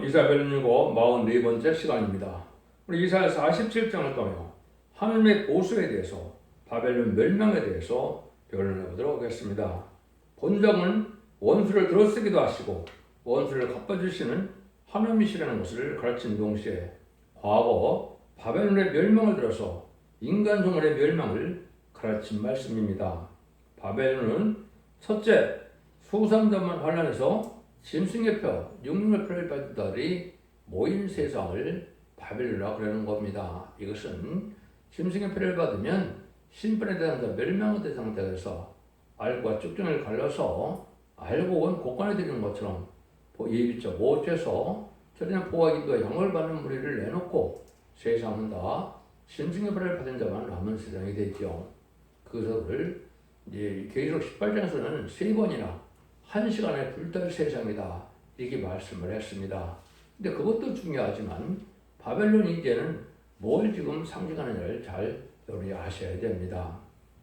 이사벨 44번째 시간입니다. 우리 이사야 47장을 통해 하나님의 보수에 대해서 바벨론 멸망에 대해서 변론해 보도록 하겠습니다. 본장은 원수를 들어쓰기도 하시고 원수를 갚아주시는 하나님이시라는 것을 가르친 동시에 과거 바벨론의 멸망을 들어서 인간 종말의 멸망을 가르친 말씀입니다. 바벨론은 첫째, 수삼자만 환란에서 짐승의 표, 육륜의 표를 받은 자들이 모인 세상을 바벨론이라고 그러는 겁니다. 이것은 짐승의 표를 받으면 심판의 대상자, 멸망의 대상자에서 알과 쭉정을 갈라서 알고 온 곳간에 드리는 것처럼 예비적 모처에서 저리는 보아기도 양을 받는 무리를 내놓고 세상은 다 짐승의 표를 받은 자만 남은 세상이 되죠. 그것을 계시록 18장에서는 세 번이나 한 시간에 불탈 세상이다 이렇게 말씀을 했습니다. 근데 그것도 중요하지만 바벨론이 이제는 뭘 지금 상징하느냐를 잘 여러분이 아셔야 됩니다.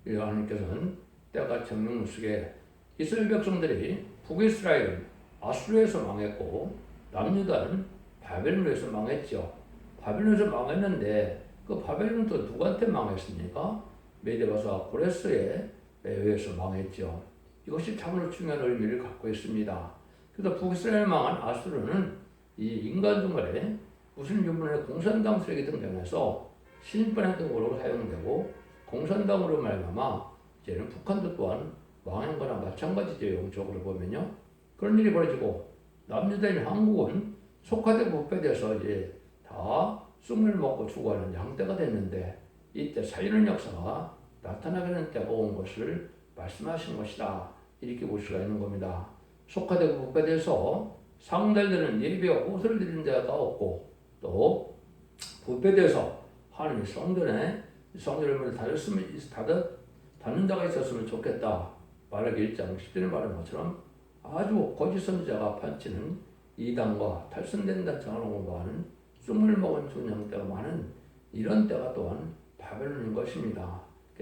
하나님께서는 때가 정령 속에 이스라엘 백성들이 북이스라엘은 아수르에서 망했고 남유다는 바벨론에서 망했죠. 바벨론에서 망했는데 그 바벨론은 또 누구한테 망했습니까? 메데바사 고레스에 의해서 망했죠. 이것이 참으로 중요한 의미를 갖고 있습니다. 그래서 북이스라엘 망한 아수르는 이 인간 종말에 무슨 유물의 공산당 세력이 등장해서 신입반의 등으로 사용되고 공산당으로 말미암아 이제는 북한도 또한 망한 거나 마찬가지죠. 영적으로 보면요. 그런 일이 벌어지고 남유다인 한국은 속화되고 부패돼서 이제 다 쑥을 먹고 죽어가는 양떼가 됐는데 이때 살리는 역사가 나타나게 되는 때가 온 것을 말씀하신 것이다. 이렇게 볼 수가 있는 겁니다. 속화되고 부패돼서 상달되는 예배와 옷을 드리는 데가 없고 또 부패돼서 하나님의 성전을 닫는 자가 있었으면 좋겠다. 말라기 1장 10절에 말한 것처럼 아주 거짓 선지자가 판치는 이단과 탈선된 단장을 공부하는 쑥을 먹은 존양때가 많은 이런 때가 또한 바벨론인 것입니다.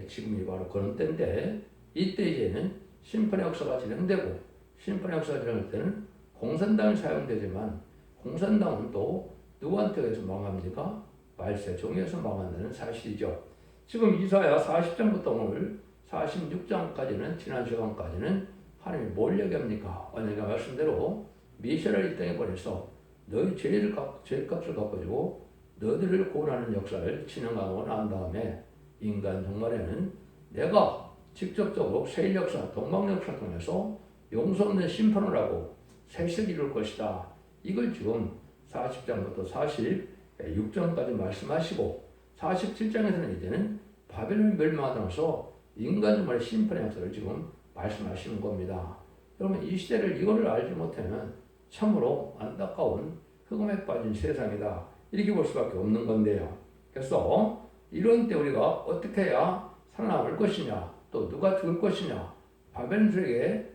지금이 바로 그런 때인데 이때 이제는 심판의 역사가 진행되고 심판의 역사가 진행할 때는 공산당이 사용되지만 공산당은 또 누구한테 의해서 망합니까? 말세종에서 망한다는 사실이죠. 지금 이사야 40장부터 오늘 46장까지는 지난 시간까지는 하나님이 뭘 얘기합니까? 언약의 말씀대로 미세를 이 땅에 보내서 너희 죄값을 갚아주고 너희들을 구원하는 역사를 진행하고 난 다음에 인간 종말에는 내가 직접적으로 세일 역사, 동방 역사 통해서 용서 없는 심판을 하고 세실을 이룰 것이다. 이걸 지금 40장부터 46장까지 말씀하시고 47장에서는 이제는 바벨론 멸망하면서 인간 종말의 심판의 역사를 지금 말씀하시는 겁니다. 여러분 이 시대를 이거를 알지 못하면 참으로 안타까운 흑암에 빠진 세상이다. 이렇게 볼 수밖에 없는 건데요. 그래서 이런 때 우리가 어떻게 해야 살아남을 것이냐, 또 누가 죽을 것이냐, 바벨론에게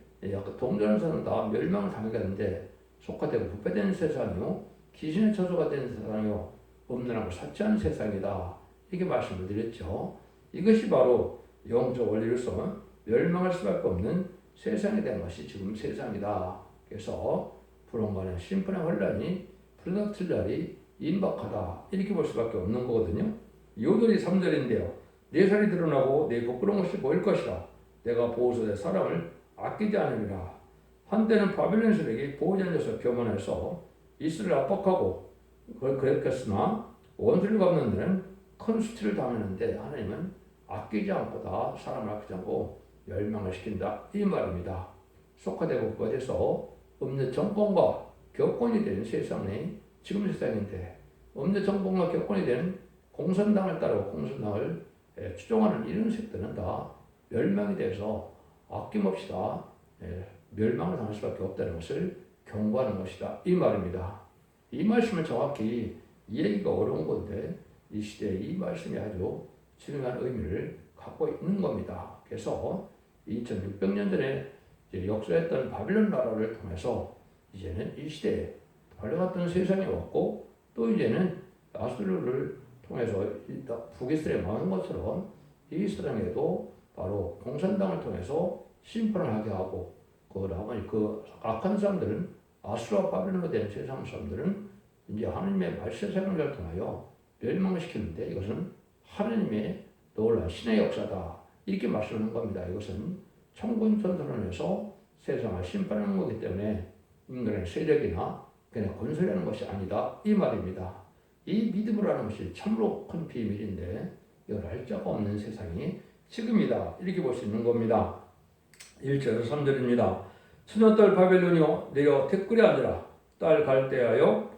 동전을 사는 다 멸망을 당하겠는데 속화되고 부패된 세상이요, 귀신의 처소가 된 세상이요, 없는하고 사치한 세상이다. 이렇게 말씀을 드렸죠. 이것이 바로 영적 원리로서 멸망할 수밖에 없는 세상이 된 것이 지금 세상이다. 그래서 불온간의 심판의 혼란이 불같을 날이 임박하다. 이렇게 볼 수밖에 없는 거거든요. 요절이 3절인데요. 내 살이 드러나고 내 부끄러운 것이 보일 것이라. 내가 보호소의 사람을 아끼지 않으리라. 한때는 바벨론 세력이 보호자녀서 교만해서 이스라엘을 압박하고 그랬겠으나 원수를 갚는 데는 큰 수치를 당하는데 하나님은 아끼지 않고 다 사람을 아끼지 않고 멸망을 시킨다. 이 말입니다. 속화되고 부패돼서 음녀 정권과 격권이 된 세상이 지금 세상인데 음녀 정권과 격권이 된 공산당을 따르고 공산당을 추종하는 이런 세력들은 다 멸망이 돼서 아낌없이 다 멸망을 당할 수밖에 없다는 것을 경고하는 것이다. 이 말입니다. 이 말씀을 정확히 이해하기가 어려운 건데 이 시대에 이 말씀이 아주 중요한 의미를 갖고 있는 겁니다. 그래서 2600년 전에 역사했던 바벨론 나라를 통해서 이제는 이 시대에 발려갔던 세상이 왔고 또 이제는 아수르를 통해서 북이스라엘에 망한 것처럼 이 세상에도 바로 공산당을 통해서 심판을 하게 하고 그 악한 사람들은 아수라 바벨론으로 된 세상 사람들은 이제 하나님의 말세상을 통하여 멸망시키는데 이것은 하나님의 놀라운 신의 역사다. 이렇게 말씀하는 겁니다. 이것은 천군천선론에서 세상을 심판하는 거기 때문에 인간의 세력이나 그냥 건설하는 것이 아니다. 이 말입니다. 이 믿음을 하는 것이 참으로 큰 비밀인데 이걸 알 자가 없는 세상이 지금이다. 이렇게 볼 수 있는 겁니다. 1절에서 3절입니다. 처녀딸 바벨론이여 내려 태끌에 앉으라. 딸 갈대하여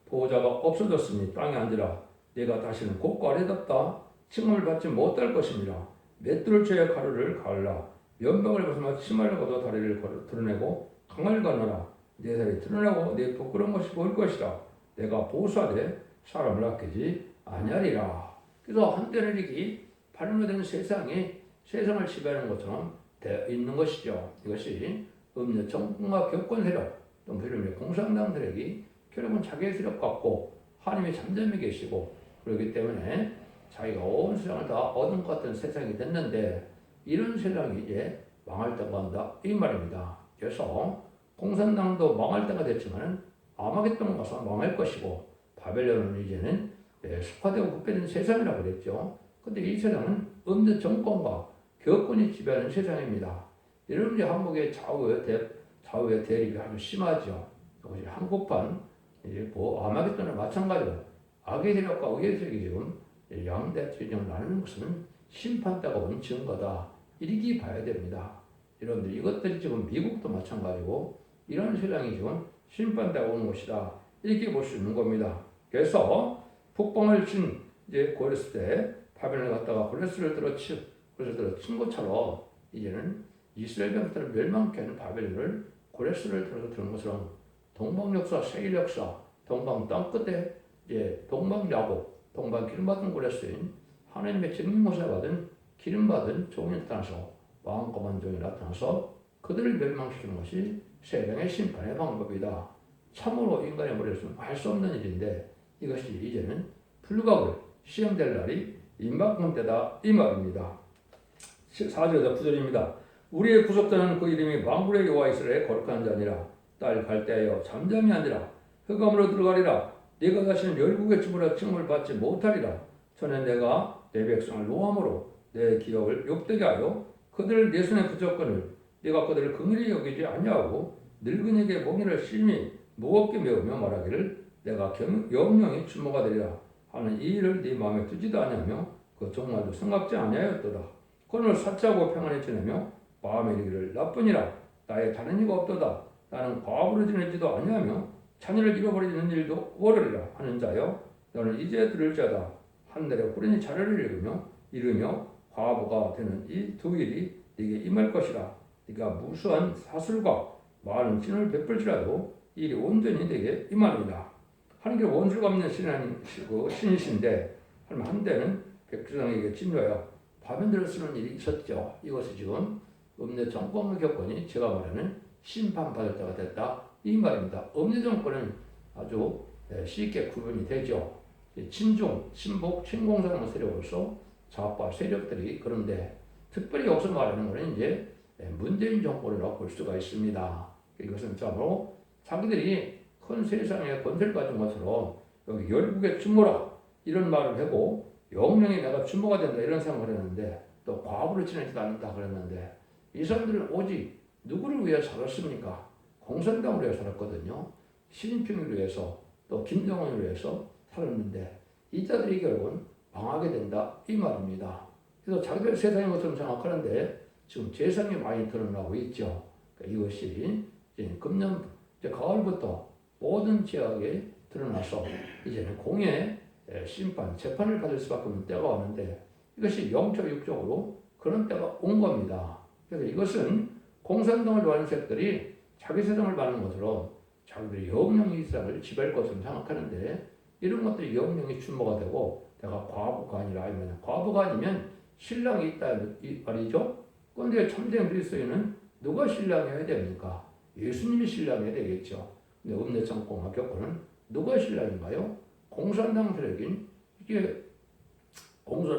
보호자가 없어졌으니 땅에 앉으라. 내가 다시는 곧고 아래답다 칭함을 받지 못할 것이니라. 맷돌을 쳐야 가루를 가을라. 면박을 벗으며 치마를 걷어 다리를 드러내고 강을 건너라. 내 살이 드러나고 내 부끄러운 것이 보일 것이다. 내가 보수하되 사람을 아끼지 아니하리라. 그래서 한때는 이렇게 발현된 세상이 세상을 지배하는 것처럼 되어 있는 것이죠. 이것이 음료 정권과 교권 세력, 또 비롯해 공산당 세력이 결국은 자기의 세력 갖고 하나님이 잠잠히 계시고 그렇기 때문에 자기가 온 세상을 다 얻은 것 같은 세상이 됐는데 이런 세상이 이제 망할 때가 온다 이 말입니다. 그래서 공산당도 망할 때가 됐지만 아마겟돈 가서 망할 것이고 바벨론은 이제는 속화되고 국배된 세상이라고 그랬죠. 근데 이 세상은 음대 정권과 교권이 지배하는 세상입니다. 이런 이제 한국의 좌우의 대립이 아주 심하죠. 그것이 한국판 이제 아마겟돈과 마찬가지로 악의 세력과 의의 세력이 지금 양대 진영을 나누는 것은 심판대가 온 증거다. 이렇게 봐야 됩니다. 여러분들 이것들이 지금 미국도 마찬가지고 이런 세상이 지금 심판대가 오는 것이다. 이렇게 볼 수 있는 겁니다. 그래서 북방을 이제 고렸을 때 바벨론을 갖다가 고레스를 친 것처럼 이제는 이스라엘 백성들을 멸망케 하는 바벨론을 고레스를 들은 것처럼 동방 역사, 세일 역사, 동방 땅끝에 이제 동방 야곱, 동방 기름받은 고레스인 하나님의 증인모사 받은 기름받은 종이 나타나서 마음고만 종이 나타나서 그들을 멸망시키는 것이 세상의 심판의 방법이다. 참으로 인간의 머리로서는 할 수 없는 일인데 이것이 이제는 불가불 시행될 날이 임박한 때다 이 말입니다. 4절에서 9절입니다. 우리의 구속자는 그 이름이 만군의 여호와 이스라엘의 거룩한 자니라. 딸 갈대하여 잠잠히 앉으라. 흑암으로 들어가리라. 네가 다시는 열국의 주부라 칭함을 받지 못하리라. 전에 내가 내 백성을 노함으로 내 기업을 욕되게 하여 그들을 내 손에 붙였거늘 네가 그들을 긍휼히 여기지 아니하고 늙은이에게 몽이를 심히 무겁게 메우며 말하기를 내가 영영이 주모가 되리라 하는 이 일을 네 마음에 두지도 아니하며 그 정말도 생각지 아니하였도다. 그를 사치하고 평안히 지내며 마음에 이르기를 나뿐이라 나의 다른 이가 없도다. 나는 과부로 지내지도 아니하며 자녀를 잃어버리는 일도 오르리라 하는 자여 너는 이제 들을 자다. 한날에 후련히 자료를 이르며 과부가 되는 이 두 일이 네게 임할 것이라. 네가 무수한 사술과 많은 진을 베풀지라도 이 일이 온전히 네게 임하리라. 하나님께 원수가 없는 신이신데 한때는 백성에게 진노하여 바벨론을 쓰는 일이 있었죠. 이것이 지금 음대 정권의 교권이 제가 말하는 심판받을 때가 됐다 이 말입니다. 음대 정권은 아주 쉽게 구분이 되죠. 친중, 친북, 친공산당 세력으로서 좌파 세력들이 그런데 특별히 여기서 말하는 것은 이제 문재인 정권이라고 볼 수가 있습니다. 이것은 참으로 자기들이 큰 세상에 권세를 가진 것처럼 여기 열국의 주모라 이런 말을 하고 영영이 내가 주모가 된다 이런 생각을 했는데 또 과부를 지내지도 않는다 그랬는데 이 사람들은 오직 누구를 위해 살았습니까? 공산당을 위해 살았거든요. 시진핑을 위해서 또 김정은을 위해서 살았는데 이 자들이 결국은 망하게 된다 이 말입니다. 그래서 자기들 세상의 것처럼 생각하는데 지금 재상이 많이 드러나고 있죠. 그러니까 이것이 이제 금년 가을부터 모든 지역에 드러나서 이제는 공의 심판, 재판을 받을 수밖에 없는 때가 왔는데 이것이 영적, 육적으로 그런 때가 온 겁니다. 그래서 이것은 공산당을 좋아하는 세력들이 자기 세상을 받는 것으로 자기들이 영영이 이 세상을 지배할 것으로 생각하는데 이런 것들이 영영이 추모가 되고 내가 과부가 아니라 아니면 과부가 아니면 신랑이 있다 이 말이죠. 그런데 참된 그리스도인은 누가 신랑이어야 됩니까? 예수님이 신랑이어야 되겠죠. 근데 음대 정권과 교권은 누가 신랑인가요? 공산당 세력인 이게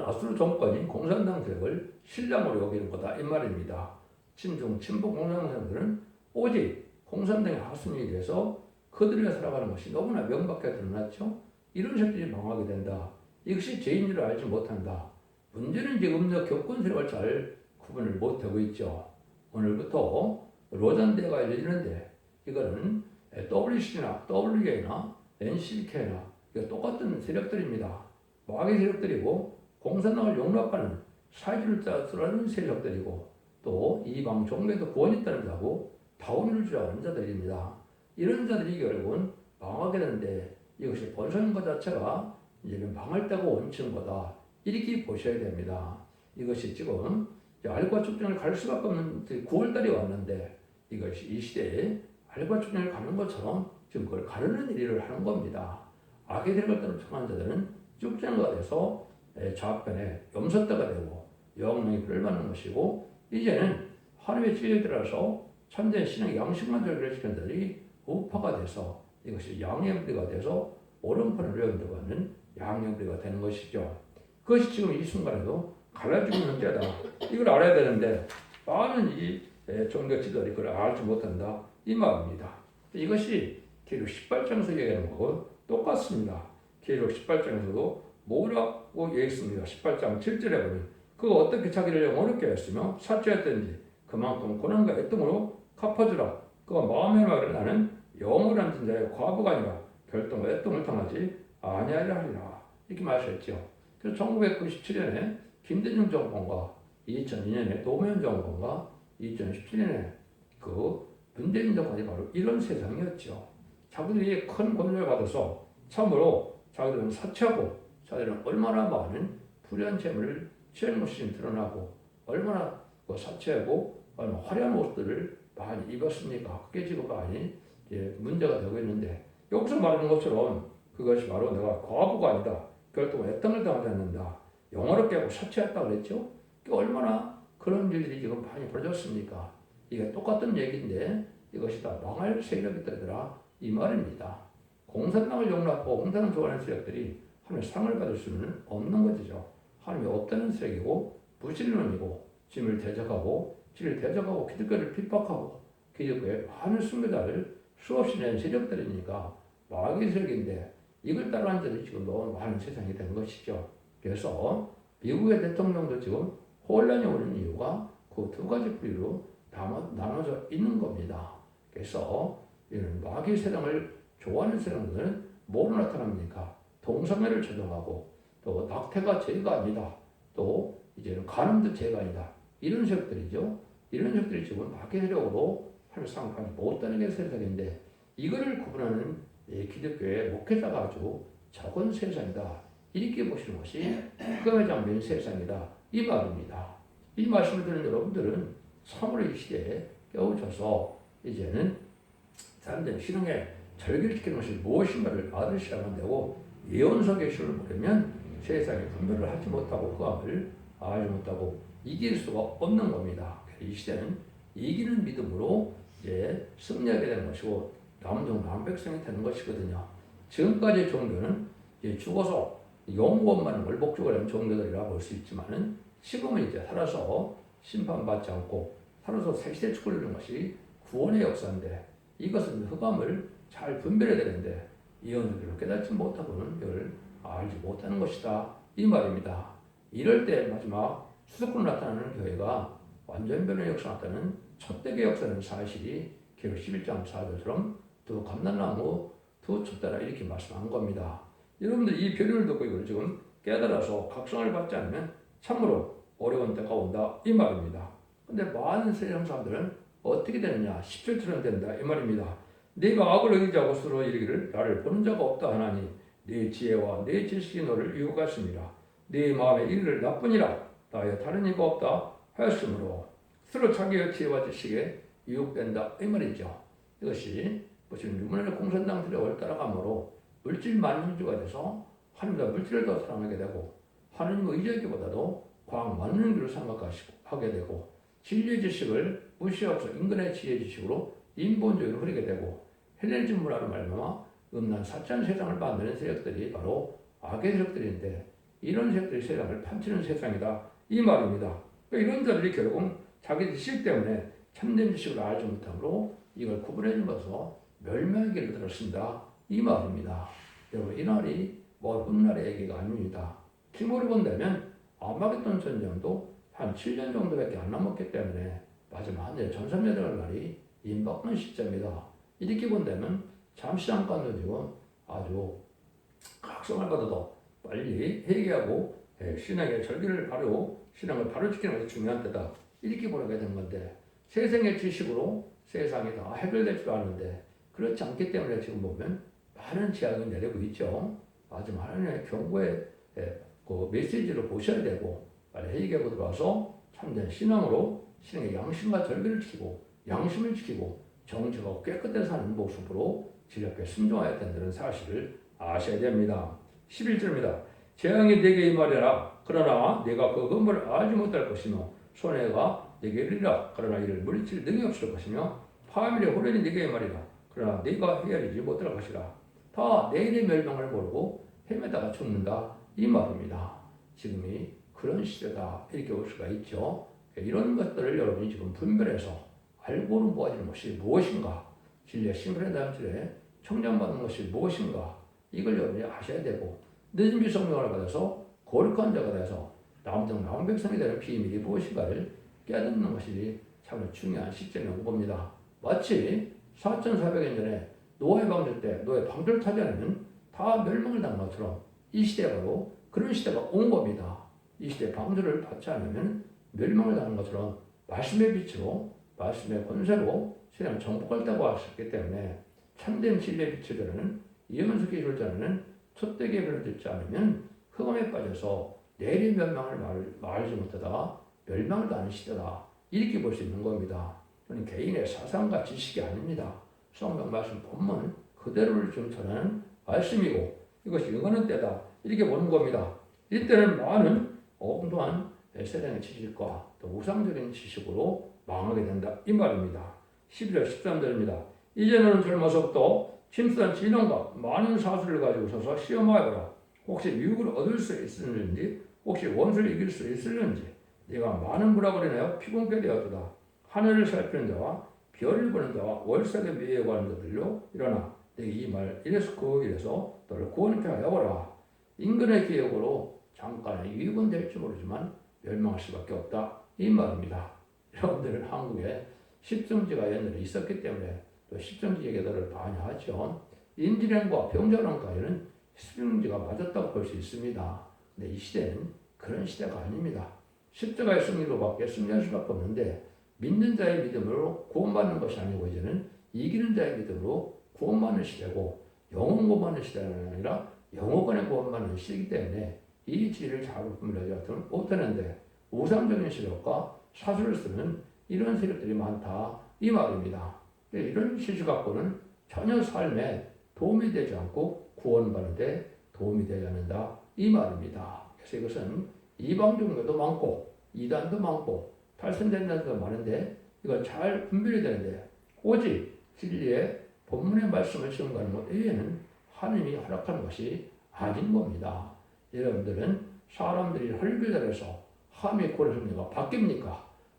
아수르 정권인 공산당 세력을 신랑으로 여기는 거다 이 말입니다. 친중 친북 공산당 세력들은 오직 공산당의 하수인에 대해서 그들이 살아가는 것이 너무나 명백하게 드러났죠. 이런 세력들이 망하게 된다. 이것이 죄인 줄 알지 못한다. 문제는 지금 교권 세력을 잘 구분을 못하고 있죠. 오늘부터 로잔대가 열리는데 이거는 WC나 WA나 NCK나 똑같은 세력들입니다. 마귀 세력들이고 공산당을 용납하는 사회주의를 따르는 세력들이고 또 이방 종교에도 구원이 있다고 다운을 주장하는 자들입니다. 이런 자들이 결국은 망하게 되는데 이것이 본성인 것 자체가 이제는 망할 때고 원치는 거다. 이렇게 보셔야 됩니다. 이것이 지금 알과 축전을 갈 수밖에 없는 9월달이 왔는데 이것이 이 시대에 알과 축전을 가는 것처럼 지금 그걸 가르는 일을 하는 겁니다. 악의 세력을 따라 청한 자들은 축전가 돼서 좌편에 염소대가 되고 영웅이 불을 받는 것이고 이제는 하나님의 지혜에 들어서 참된 신앙 양식만 절개를 시키는 자들이 우파가 돼서 이것이 양념부리가 돼서 오른편을 외운다고 하는 양념부리가 되는 것이죠. 그것이 지금 이 순간에도 갈라지고 있는 때다. 이걸 알아야 되는데 많은 이 종교 지도들이 그걸 알지 못한다. 이 말입니다. 이것이 계시록 18장에서 얘기하는 거고 똑같습니다. 계시록 18장에서도 뭐라고 얘기했습니다. 18장 7절에 보면 그가 어떻게 자기를 어렵게 했으며 사죄했든지 그만큼 고난과 애통으로 갚아주라. 그가 마음의 말을 나는 영을 앉은 자의 과부가 아니라 결동과 애통을 당하지 아니하리라 하리라. 이렇게 말하셨죠. 그래서 1997년에 김대중 정권과 2002년에 노무현 정권과 2017년에 그 문재인 정권이 바로 이런 세상이었죠. 자기들이 큰 권력을 받아서 참으로 자기들은 사치하고 자기들은 얼마나 많은 불의한 재물을 취하는 것이 드러나고 얼마나 사치하고 얼마나 화려한 옷들을 많이 입었습니까? 그게 지금 많이 문제가 되고 있는데 여기서 말하는 것처럼 그것이 바로 내가 과부가 아니다. 결국 애통을 당하지 않는다. 영어롭게 하고 사치했다 그랬죠? 얼마나 그런 일들이 지금 많이 벌어졌습니까? 이게 똑같은 얘기인데 이것이 다 망할 세력이 되더라 이 말입니다. 공산당을 용납하고 공산당을 좋아하는 세력들이 하나님의 상을 받을 수는 없는 것이죠. 하나님이 없다는 세력이고 무신론이고 짐을 대적하고 지를 대적하고 기독교를 핍박하고 기독교의 많은 순교자를 수없이 낸 세력들이니까 마귀 세력인데 이걸 따라하는 자들이 지금 너무 많은 세상이 된 것이죠. 그래서 미국의 대통령도 지금 혼란이 오는 이유가 그 두 가지 부류로 나눠져 있는 겁니다. 그래서 이런 마귀 세상을 좋아하는 세상들은 뭐로 나타납니까? 동성애를 조장하고 또 낙태가 죄가 아니다. 또 이제는 간음도 죄가 아니다. 이런 세력들이죠. 이런 세력들이 지금 마귀 세력으로 활성화하지 못하는 게 세상인데 이거를 구분하는 기독교의 목회자가 아주 적은 세상이다. 이렇게 보시는 것이 흑암의 장면 세상이다. 이 말입니다. 이 말씀을 듣는 여러분들은 참으로 이 시대에 깨우쳐서 이제는 사람들의 신앙의 절기를 지키는 것이 무엇인가를 알으시라면 되고 예언서 계시를 보려면 세상에 분별을 하지 못하고 흑암을 알지 못하고 이길 수가 없는 겁니다. 이 시대는 이기는 믿음으로 이제 승리하게 되는 것이고 남종 남백성이 되는 것이거든요. 지금까지의 종교는 이제 죽어서 영원만을 목적으로 하는 종교들이라 볼 수 있지만은 지금은 이제 살아서 심판받지 않고 살아서 새 시대 축구를 이루는 것이 구원의 역사인데 이것은 흑암을 잘 분별해야 되는데 이언을 깨닫지 못하고는 이걸 알지 못하는 것이다. 이 말입니다. 이럴 때 마지막 수도권으로 나타나는 교회가 완전 변의 역사 나타나는 첫대교 역사는 사실이 계시록 11장 4절처럼 두 감람나무 두 촛대라 이렇게 말씀한 겁니다. 여러분들 이 변론을 듣고 이걸 지금 깨달아서 각성을 받지 않으면 참으로 어려운 때가 온다 이 말입니다. 근데 많은 세상 사람들은 어떻게 되느냐 17처럼 된다 이 말입니다. 네가 악을 의지하고 스스로 이르기를 나를 보는 자가 없다 하나니 네 지혜와 네 지식이 너를 유혹하십니다. 네 마음에 이르기를 나뿐이라 나의 다른 이가 없다 하였으므로 스스로 자기의 지혜와 지식에 유혹된다 이 말이죠. 이것이 보시면 유문의 공산당들을 따라감으로 물질 만능주가 돼서 하나님과 물질을 더 사랑하게 되고 하나님을 의지하기보다도 과학 만능주를 생각하게 되고 진리의 지식을 무시하고서 인간의 지혜 지식으로 인본주의로 흐르게 되고 헬레니즘 문화로 말미암아 음란 사치한 세상을 만드는 세력들이 바로 악의 세력들인데 이런 세력들이 세상을 판치는 세상이다 이 말입니다. 그러니까 이런 자들이 결국 자기 지식 때문에 참된 지식을 알지 못함으로 이걸 구분해 주면서 멸망의 길을 들었습니다. 이 말입니다. 여러분 이날이 먼 훗날의 얘기가 아닙니다. 킹으로 본다면 아마겟돈 전쟁도 한 7년 정도밖에 안 남았기 때문에 마지막 한 전선멸할 날이 임박한 시점이다. 이렇게 본다면 잠시 잠깐도 지금 아주 각성을 받아도 빨리 회개하고 신앙의 절기를 신앙을 바로 지키는 것이 중요한 때다. 이렇게 보게 되는 건데 세상의 지식으로 세상이 다 해결될 줄 아는데 그렇지 않기 때문에 지금 보면 많은 제약을 내리고 있죠. 마지막 하나님의 경고의 그 메시지를 보셔야 되고 빨리 회개하고 들어와서 참된 신앙으로 신앙의 양심과 절기를 지키고 양심을 지키고 정직하고 깨끗하게 사는 모습으로 지력에 순종해야 된다는 사실을 아셔야 됩니다. 11절입니다. 재앙이 내게 임하리라. 그러나 내가 그 근본을 알지 못할 것이며 손해가 내게 이르리라. 그러나 이를 물리칠 능이 없을 것이며 파멸의 호련이 내게 임하리라. 그러나 네가 헤아리지 못할 것이라. 다 내일의 멸망을 모르고 헤매다가 죽는다. 이 말입니다. 지금이 그런 시대다. 이렇게 볼 수가 있죠. 이런 것들을 여러분이 지금 분별해서 알고는 모아지는 것이 무엇인가? 진리의 심플한 다음줄에 청량받는 것이 무엇인가? 이걸 여러분이 아셔야 되고 늦은 비 성령을 받아서 거룩한 자가 돼서 남등 나온 백성이 되는 비밀이 무엇인가를 깨닫는 것이 참 중요한 시점이 온 겁니다. 마치 4,400년 전에 노아의 방주 때 노아의 방주를 타지 않으면 다 멸망을 당한 것처럼 이 시대가 바로 그런 시대가 온 겁니다. 이 시대의 방주를 받지 않으면 멸망을 당한 것처럼 말씀의 빛으로 말씀의 권세로 세상을 정복할다고 하셨기 때문에 참된 진리의 빛을 전하는 이현수 기술을 전하는 첫대기의 별을 듣지 않으면 흑암에 빠져서 내일의 멸망을 말하지 못하다가 멸망을 당하는 시대다. 이렇게 볼 수 있는 겁니다. 저는 개인의 사상과 지식이 아닙니다. 성경 말씀 본문 그대로를 좀 전하는 말씀이고 이것이 응하는 때다. 이렇게 보는 겁니다. 이때는 많은 엉뚱한 세상의 지식과 또 우상적인 지식으로 망하게 된다. 이 말입니다. 11절 13절입니다. 이제 너는 젊어서부터 심수한 진언과 많은 사수를 가지고 서서 시험하여보라. 혹시 유익을 얻을 수 있을는지 혹시 원수를 이길 수 있을는지 네가 많은 부락을 인하여 피곤케 되었도다. 하늘을 살피는 자와 별을 보는 자와 월삭에 매여 가는 자들로 일어나 내가 이 말 이래서 그 일에서 너를 구원케 하여보라. 인간의 기억으로 잠깐의 유익은 될지 모르지만 멸망할 수밖에 없다. 이 말입니다. 여러분들은 한국에 십정지가 옛날에 있었기 때문에 또 십정지 얘기들을 많이 하죠. 인질행과 병자론까지는 십정지가 맞았다고 볼 수 있습니다. 근데 이 시대는 그런 시대가 아닙니다. 십자가의 승리로밖에 승리할 수밖에 없는데 믿는 자의 믿음으로 구원받는 것이 아니고 이제는 이기는 자의 믿음으로 구원받는 시대고 영혼 구원받는 시대가 아니라 영혼간의 구원받는 시대이기 때문에 이 진리를 잘 분별하지 못하는데 우상적인 시력과 사수를 쓰는 이런 세력들이 많다. 이 말입니다. 이런 시주 갖고는 전혀 삶에 도움이 되지 않고 구원받는 데 도움이 되지 않는다. 이 말입니다. 그래서 이것은 이방 종교도 많고 이단도 많고 탈선된 자도 많은데 이걸 잘 분별해야 되는데 오직 진리의 본문의 말씀을 시험하는 것 외에는 하나님이 허락하는 것이 아닌 겁니다. 여러분들은 사람들이 헐교자라서 하나님의 구원의 섭리가 바뀝니까?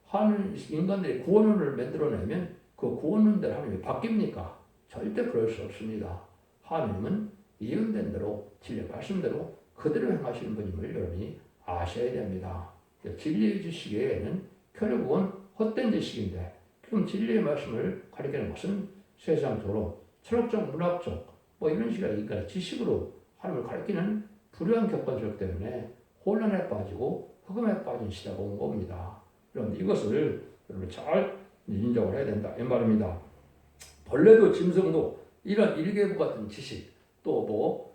하나님 인간들이 구원론을 만들어내면 그 구원론대로 하나님이 바뀝니까? 절대 그럴 수 없습니다. 하나님은 예언된 대로 진리의 말씀대로 그대로 행하시는 분임을 여러분이 아셔야 됩니다. 진리의 지식에는 결국은 헛된 지식인데 그럼 진리의 말씀을 가리키는 것은 세상적으로 철학적, 문학적 뭐 이런 식의 인간의 지식으로 하나님을 가리키는 불효한 격관적 때문에 혼란에 빠지고 흑암에 빠진 시대가 온 겁니다. 그런데 이것을 여러분 잘 인정을 해야 된다. 이 말입니다. 벌레도 짐승도 이런 일개부 같은 지식 또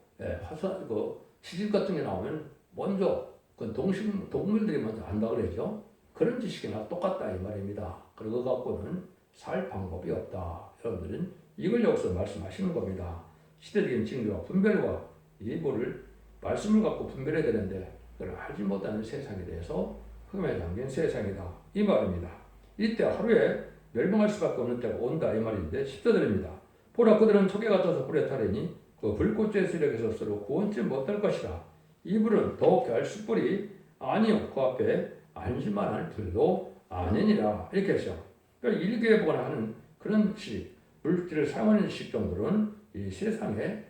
지식 같은 게 나오면 먼저 그 동물들이 먼저 한다 그러죠. 그런 지식이나 똑같다 이 말입니다. 그거 갖고는 살 방법이 없다. 여러분들은 이걸 여기서 말씀하시는 겁니다. 시대적인 징조와 분별과 예보를 말씀을 갖고 분별해야 되는데 그걸 알지 못하는 세상에 대해서 흑암에 담긴 세상이다. 이 말입니다. 이때 하루에 멸망할 수밖에 없는 때가 온다. 이 말인데 10절입니다. 보라 그들은 촉에 같아서 불에 타려니 그 불꽃의 세력에서 서로 구원치 못할 것이라. 이 불은 더욱 할 숯불이 아니요 그 앞에 안심만할 불도 아니니라. 이렇게 했죠. 그러니까 일개보거나 하는 그런 그런 물질을 사용하는 식 정도로는 이 세상에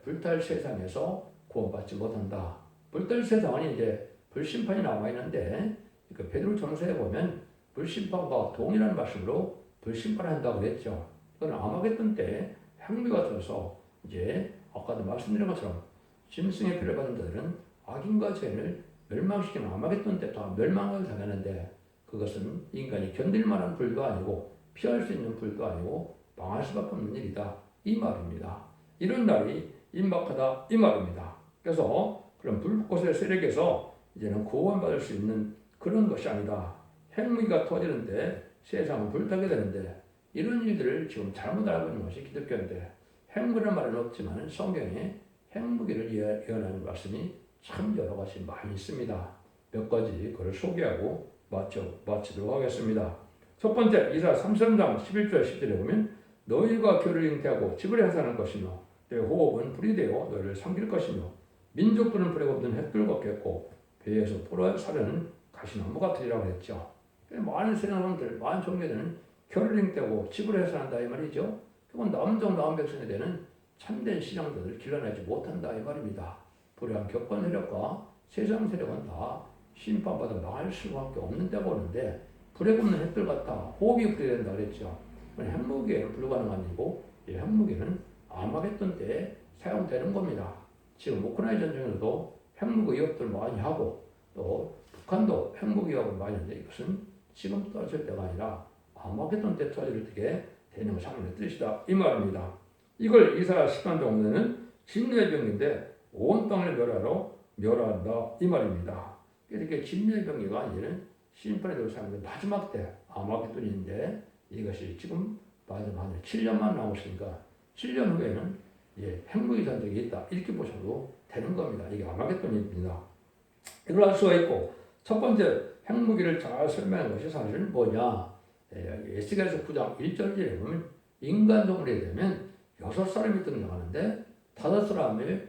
불탈 세상에서 구원받지 못한다. 불탈 세상은 이제 불심판이 남아 있는데 그 베드로 전서에 보면 불심판과 동일한 말씀으로 불심판한다고 그랬죠. 그건 아마겟돈 때 핵무기가 터서 이제 아까도 말씀드린 것처럼 짐승의 피를 받은 자들은 악인과 죄인을 멸망시키는 아마겟돈 때 다 멸망을 당하는데 그것은 인간이 견딜 만한 불도 아니고 피할 수 있는 불도 아니고 망할 수밖에 없는 일이다. 이 말입니다. 이런 날이 임박하다 이 말입니다. 그래서 그런 불꽃의 세력에서 이제는 구원받을 수 있는 그런 것이 아니다. 핵무기가 터지는데 세상은 불타게 되는데 이런 일들을 지금 잘못 알고 있는 것이 기독교인데 핵무기란 말은 없지만 성경에 핵무기를 예언하는 말씀이 참 여러 가지 많이 있습니다. 몇 가지 그걸 소개하고 마치도록 하겠습니다. 첫 번째 이사 33장 11절 10절에 보면 너희가 교를 잉태하고 집을 해산할 것이며 내 호흡은 불이 되어 너희를 삼킬 것이며 민족들은 불에 굽는 햇불 같겠고 배에서 포로사르는 가시나무 같으리라고 했죠. 많은 세상 사람들, 많은 종교들은 교를 잉태하고 집을 해산한다 이 말이죠. 그건 남종 남은 백성에 대한 참된 신앙자들을 길러내지 못한다 이 말입니다. 불의한 격권 세력과 세상 세력은 다 심판받아 망할 수밖에 없는 때가 오는데 불에 굽는 햇불 같아 호흡이 불이 된다 그랬죠. 핵무기에는 불가능한 일이고 이 핵무기는 아마겟돈 때에 사용되는 겁니다. 지금 우크라이나 전쟁에서도 핵무기 위협들 많이 하고 또 북한도 핵무기 위협을 많이 하는데 이것은 지금 떨어질 때가 아니라 아마겟돈 때 터질 때게 되는 상황의 뜻이다 이 말입니다. 이걸 이사야 10장 정도는 진노의 병인데 온 땅을 멸하한다 이 말입니다. 이렇게 진노의 병기가 이제는 심판에 들어 사는 마지막 때 아마겟돈인데 이것이 지금 마지막 7년만 남았으니까 7년 후에는 핵무기 전쟁이 있다 이렇게 보셔도 되는 겁니다. 이게 아마겟돈입니다. 이걸 알 수가 있고 첫 번째 핵무기를 잘 설명한 것이 사실 뭐냐 에스겔서 9장 1절에 보면 인간종이 되면 6사람이 등장하는데 5사람을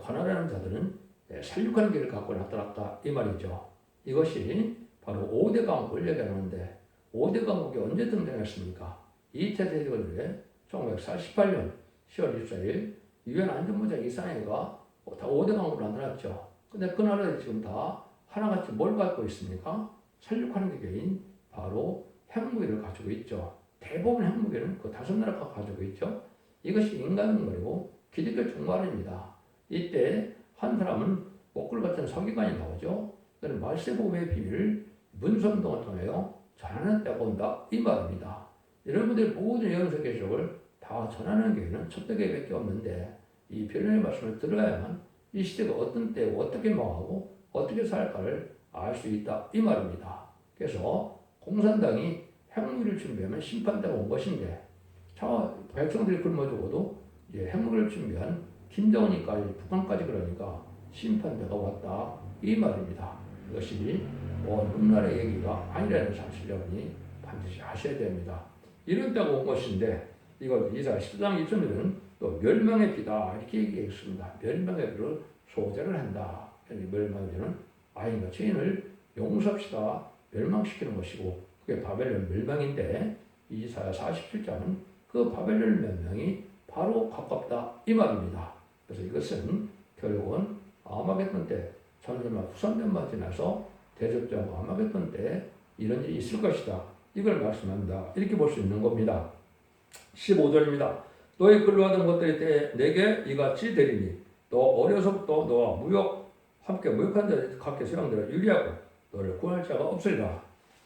관할하는 자들은 살육하는 길을 갖고 나타났다 이 말이죠. 이것이 바로 5대 강국을 얘기하는데 5대 강국이 언제 등장했습니까? 2차 세계대전에 1948년 10월 24일 유엔 안전보장 이사회가 다 5대 강국으로 만들었죠. 근데 그 나라들이 지금 다 하나같이 뭘 갖고 있습니까? 살육하는 기계인 바로 핵무기를 가지고 있죠. 대부분 핵무기는 그 5나라가 가지고 있죠. 이것이 인간물이고 기독교 종말입니다. 이때 한 사람은 목굴 같은 서기관이 나오죠. 그는 말세보험의 비밀을 문선동을 통하여 전하는 때가 온다 이 말입니다. 여러분들 모든 예언서 계시록을 다 전하는 교회는 촛대 교회밖에 없는데 이 변론의 말씀을 들어야만 이 시대가 어떤 때고 어떻게 망하고 어떻게 살까를 알 수 있다 이 말입니다. 그래서 공산당이 핵무기를 준비하면 심판대가 온 것인데 백성들이 굶어 죽어도 핵무기를 준비한 김정은이까지 북한까지 그러니까 심판대가 왔다 이 말입니다. 이것이 오늘날의 얘기가 아니라는 사실 여러분이 반드시 아셔야 됩니다. 이런 때가 온 것인데 이걸 이사야 10장 2절에는 또 멸망의 비다 이렇게 얘기했습니다. 멸망의 비를 소재를 한다. 멸망의 비는 아인과 죄인을 용서합시다. 멸망시키는 것이고 그게 바벨론 멸망인데 이사야 47장은 그 바벨론 멸망이 바로 가깝다 이 말입니다. 그래서 이것은 결국은 아마겟돈 때 전쟁만 후산전만 지나서 대접자고 아마겟돈 때 이런 일이 있을 것이다. 이걸 말씀한다. 이렇게 볼 수 있는 겁니다. 15절입니다. 너의 근로하던 것들이 때 내게 이같이 되리니 너 어려서부터 너와 함께 무역한 자들 각기 소양들을 유리하고 너를 구할 자가 없으리라.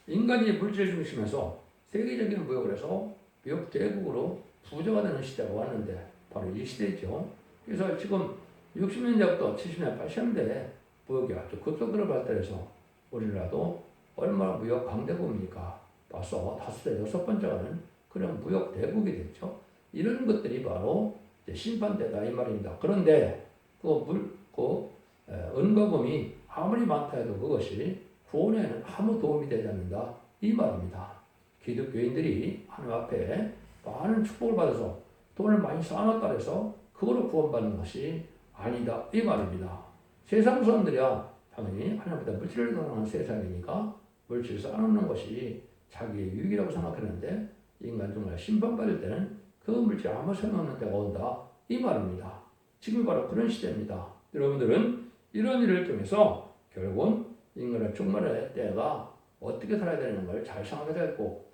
인간이 물질 중심에서 세계적인 무역을 해서 무역 대국으로 부자가 되는 시대가 왔는데 바로 이 시대죠. 그래서 지금 60년대부터 70년, 80년대에 무역이 아주 급속도로 발달해서 우리나라도 얼마나 무역 강대국입니까? 벌써 5대 6번째가는 그런 무역 대국이 됐죠. 이런 것들이 바로 심판대다 이 말입니다. 그런데 은거금이 아무리 많다 해도 그것이 구원에는 아무 도움이 되지 않는다 이 말입니다. 기독교인들이 하나님 앞에 많은 축복을 받아서 돈을 많이 쌓아놨다 해서 그걸로 구원받는 것이 아니다 이 말입니다. 세상 사람들이야 당연히 하나님보다 물질을 사랑하는 세상이니까 물질을 쌓아놓는 것이 자기의 유익이라고 생각했는데 인간 정말 심판받을 때는 그 물질 아무 소용없는 때가 온다. 이 말입니다. 지금 바로 그런 시대입니다. 여러분들은 이런 일을 통해서 결국은 인간의 종말의 때가 어떻게 살아야 되는 걸 잘 생각해야 되고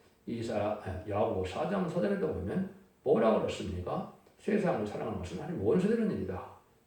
야고보 4장 서절에도 보면 뭐라고 그랬습니까? 세상을 사랑하는 것은 하나님 원수되는 일이다.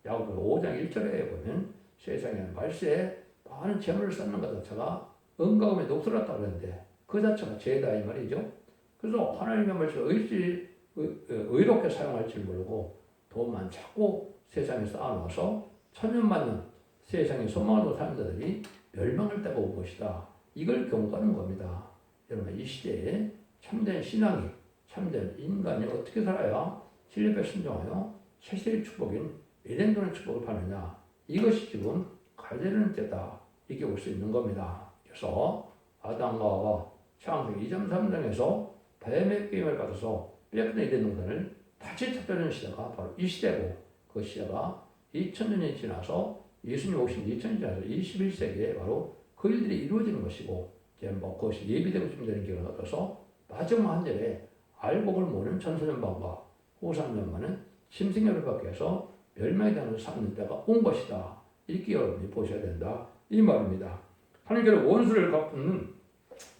야고보 5장 1절에 보면 세상에 말세에 많은 재물을 쌓는 것 자체가 은가금에 녹슬었다고 그러는데 그 자체가 죄다 이 말이죠. 그래서 하나님의 말씀을 의롭게 사용할 줄 모르고 돈만 자꾸 세상에 쌓아놓아서 천년만년 세상에 소망을 둔 사람들이 멸망할 때가 올 것이다. 이걸 경고하는 겁니다. 여러분 이 시대에 참된 신앙이 참된 인간이 어떻게 살아야 진리에 순종하여 세세의 축복인 에덴동의 축복을 받느냐. 이것이 지금 가야 되는 때다. 이렇게 볼 수 있는 겁니다. 그래서 아담과 하와 창세기 2장 3장에서 뱀의 게임을 받아서 뺏긴 에덴 동산을 다시 찾아내는 시대가 바로 이 시대고 그 시대가 2000년이 지나서 예수님 오신 2000년이 지나서 21세기에 바로 그 일들이 이루어지는 것이고 이제 그것이 예비되고 준비되는 기간을 얻어서 마지막 한 절에 알곡을 모는 천소년반과 후산년만은 심생혈을 받게 해서 멸망에 대한 삼는 때가 온 것이다. 이렇게 여러분이 보셔야 된다. 이 말입니다. 하나님께로 원수를 갚는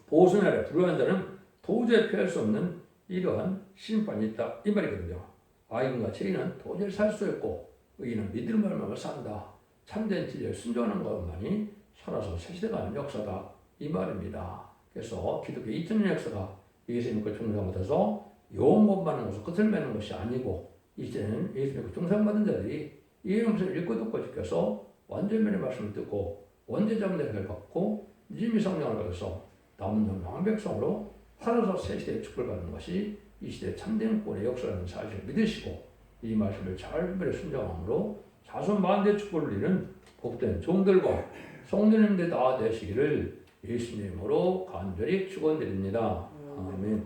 보수날에 불우한 자는 도저히 피할 수 없는 이러한 심판이 있다. 이 말이거든요. 악인과 죄인은 도저히 살 수 없고 의인은 믿을 말만 산다. 참된 진리에 순종하는 것만이 살아서 새시대가는 역사다. 이 말입니다. 그래서 기독교 2000년 역사가 예수 믿고 중생받아서 영원받는 것을 끝을 맺는 것이 아니고 이제는 예수 믿고 중생받은 자들이 이 말씀을 읽고 듣고 지켜서 완전면의 말씀을 듣고 원죄자의 은혜를 받고 믿음의 성령을 받아서 남은 영광 백성으로 살아서 새시대의 축복을 받는 것이 이 시대의 참된 구원의 역사라는 사실을 믿으시고 이 말씀을 잘 순종함으로 자손 만대 축복을 누리는 복된 종들과 성도님들 다 되시기를 예수님으로 간절히 축원드립니다. 아멘.